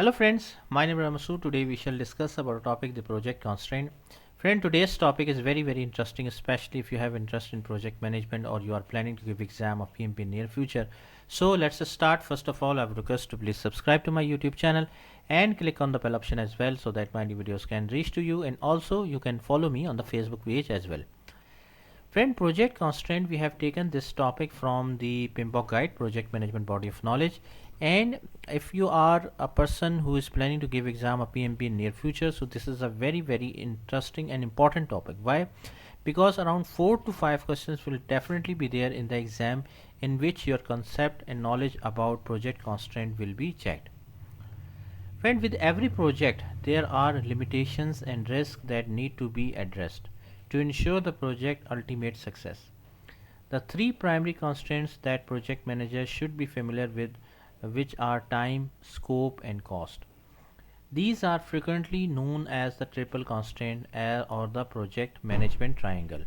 Hello friends, my name is Ramasu. Today we shall discuss about a topic, the project constraint. Friend, today's topic is very interesting, especially if you have interest in project management or you are planning to give exam of PMP in near future. So let's just start. First of all, I would request to please subscribe to my YouTube channel and click on the bell option as well so that my new videos can reach to you, and also you can follow me on the Facebook page as well. Friend, project constraint, we have taken this topic from the PMBOK guide, project management body of knowledge. And if you are a person who is planning to give exam of PMP in near future, so this is a very interesting and important topic. Why? Because around 4 to 5 questions will definitely be there in the exam, in which your concept and knowledge about project constraint will be checked. Friend, with every project there are limitations and risks that need to be addressed to ensure the project ultimate success. The three primary constraints that project managers should be familiar with, which are time, scope, and cost. These are frequently known as the triple constraint or the project management triangle.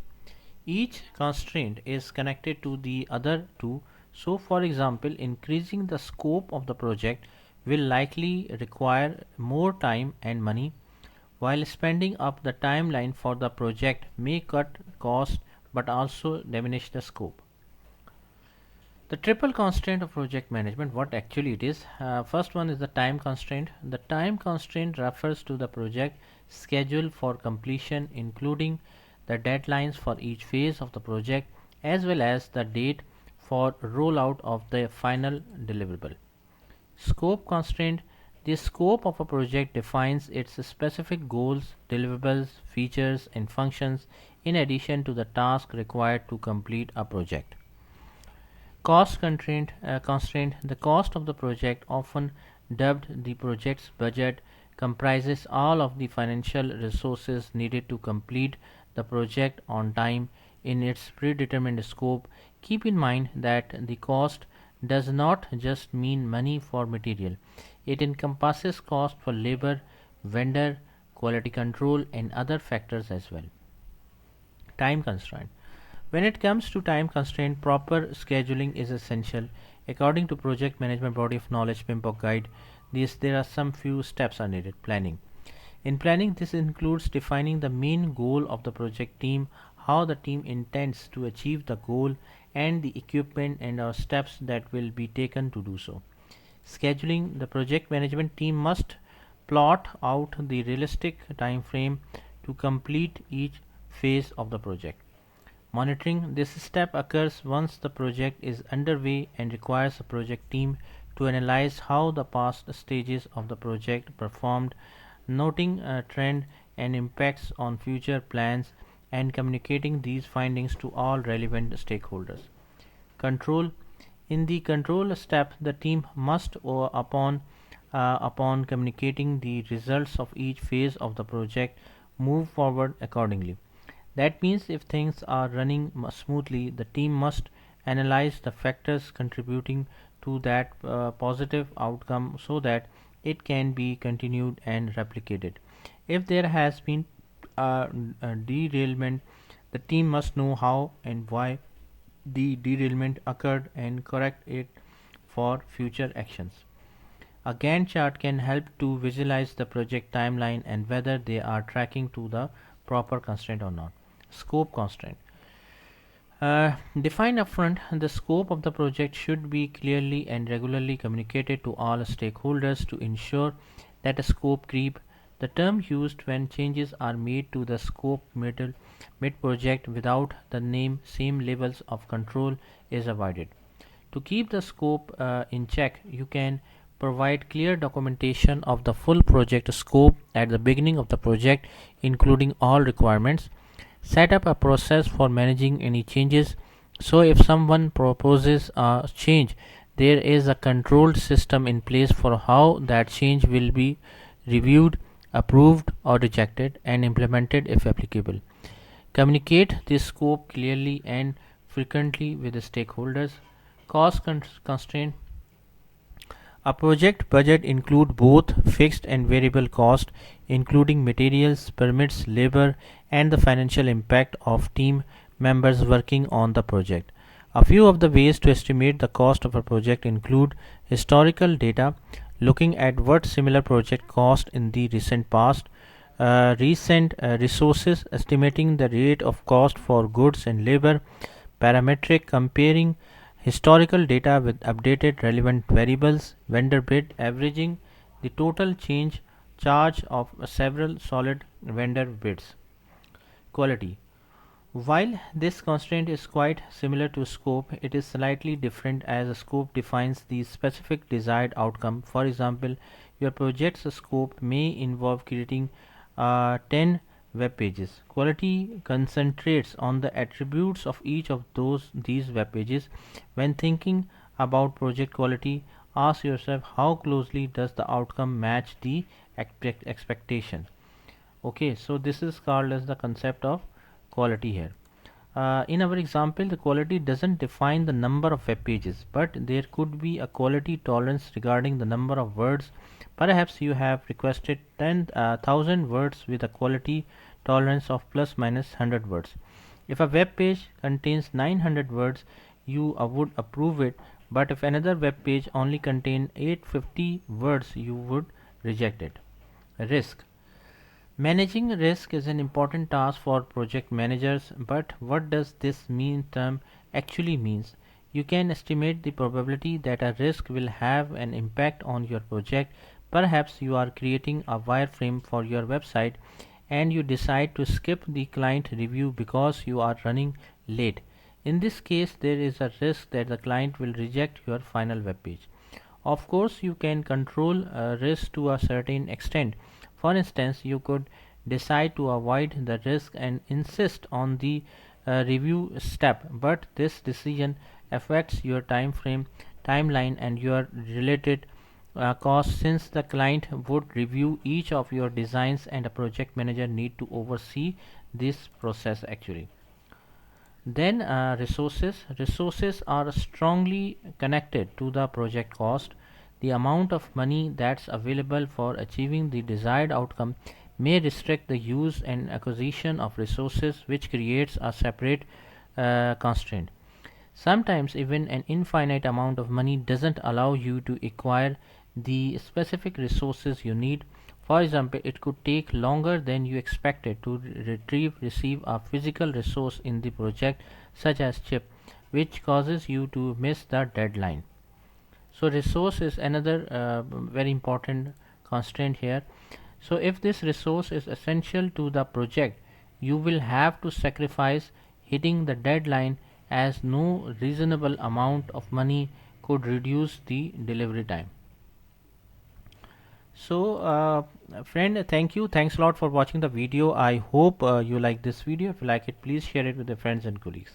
Each constraint is connected to the other two. So, for example, increasing the scope of the project will likely require more time and money, while spending up the timeline for the project may cut cost but also diminish the scope. The triple constraint of project management, what actually it is. First one is the time constraint. The time constraint refers to the project schedule for completion, including the deadlines for each phase of the project as well as the date for rollout of the final deliverable. Scope constraint. The scope of a project defines its specific goals, deliverables, features, and functions in addition to the task required to complete a project. Cost constraint. The cost of the project, often dubbed the project's budget, comprises all of the financial resources needed to complete the project on time in its predetermined scope. Keep in mind that the cost does not just mean money for material. It encompasses cost for labor, vendor, quality control, and other factors as well. Time constraint. When it comes to time constraint, proper scheduling is essential. According to Project Management Body of Knowledge PMBOK Guide, there are some few steps are needed. Planning. In planning, this includes defining the main goal of the project team, how the team intends to achieve the goal, and the equipment and our steps that will be taken to do so. Scheduling. The project management team must plot out the realistic time frame to complete each phase of the project. Monitoring. This step occurs once the project is underway and requires a project team to analyze how the past stages of the project performed, noting a trend and impacts on future plans, and communicating these findings to all relevant stakeholders. Control. In the control step, the team must, upon communicating the results of each phase of the project, move forward accordingly. That means if things are running smoothly, the team must analyze the factors contributing to that positive outcome so that it can be continued and replicated. If there has been a derailment, the team must know how and why the derailment occurred and correct it for future actions. A Gantt chart can help to visualize the project timeline and whether they are tracking to the proper constraint or not. Scope constraint. Define upfront. The scope of the project should be clearly and regularly communicated to all stakeholders to ensure that a scope creep, the term used when changes are made to the scope mid project without the same levels of control, is avoided. To keep the scope in check, you can provide clear documentation of the full project scope at the beginning of the project, including all requirements. Set up a process for managing any changes, so if someone proposes a change, there is a controlled system in place for how that change will be reviewed, approved, or rejected, and implemented if applicable. Communicate this scope clearly and frequently with the stakeholders. Cost constraint. A project budget includes both fixed and variable cost, including materials, permits, labor, and the financial impact of team members working on the project. A few of the ways to estimate the cost of a project include historical data, looking at what similar project cost in the recent past, recent resources, estimating the rate of cost for goods and labor, parametric comparing historical data with updated relevant variables, vendor bid, averaging the total change charge of several solid vendor bids. Quality. While this constraint is quite similar to scope, it is slightly different as a scope defines the specific desired outcome. For example, your project's scope may involve creating 10 web pages. Quality concentrates on the attributes of each of these web pages. When thinking about project quality, ask yourself how closely does the outcome match the expectation. Okay, so this is called as the concept of quality here. In our example, the quality doesn't define the number of web pages, but there could be a quality tolerance regarding the number of words. Perhaps you have requested 10,000 words with a quality tolerance of plus minus 100 words. If a web page contains 900 words, you would approve it, but if another web page only contains 850 words, you would reject it. Risk. Managing risk is an important task for project managers, but what does this mean term actually means? You can estimate the probability that a risk will have an impact on your project. Perhaps you are creating a wireframe for your website and you decide to skip the client review because you are running late. In this case, there is a risk that the client will reject your final web page. Of course, you can control risk to a certain extent. For instance, you could decide to avoid the risk and insist on the review step, but this decision affects your timeline, and your related costs since the client would review each of your designs and a project manager need to oversee this process actually. Then resources are strongly connected to the project cost. The amount of money that's available for achieving the desired outcome may restrict the use and acquisition of resources, which creates a separate constraint. Sometimes even an infinite amount of money doesn't allow you to acquire the specific resources you need. For example, it could take longer than you expected to receive a physical resource in the project, such as chip, which causes you to miss the deadline. So resource is another very important constraint here. So if this resource is essential to the project, you will have to sacrifice hitting the deadline, as no reasonable amount of money could reduce the delivery time. So friend, thanks a lot for watching the video. I hope you like this video. If you like it, please share it with your friends and colleagues.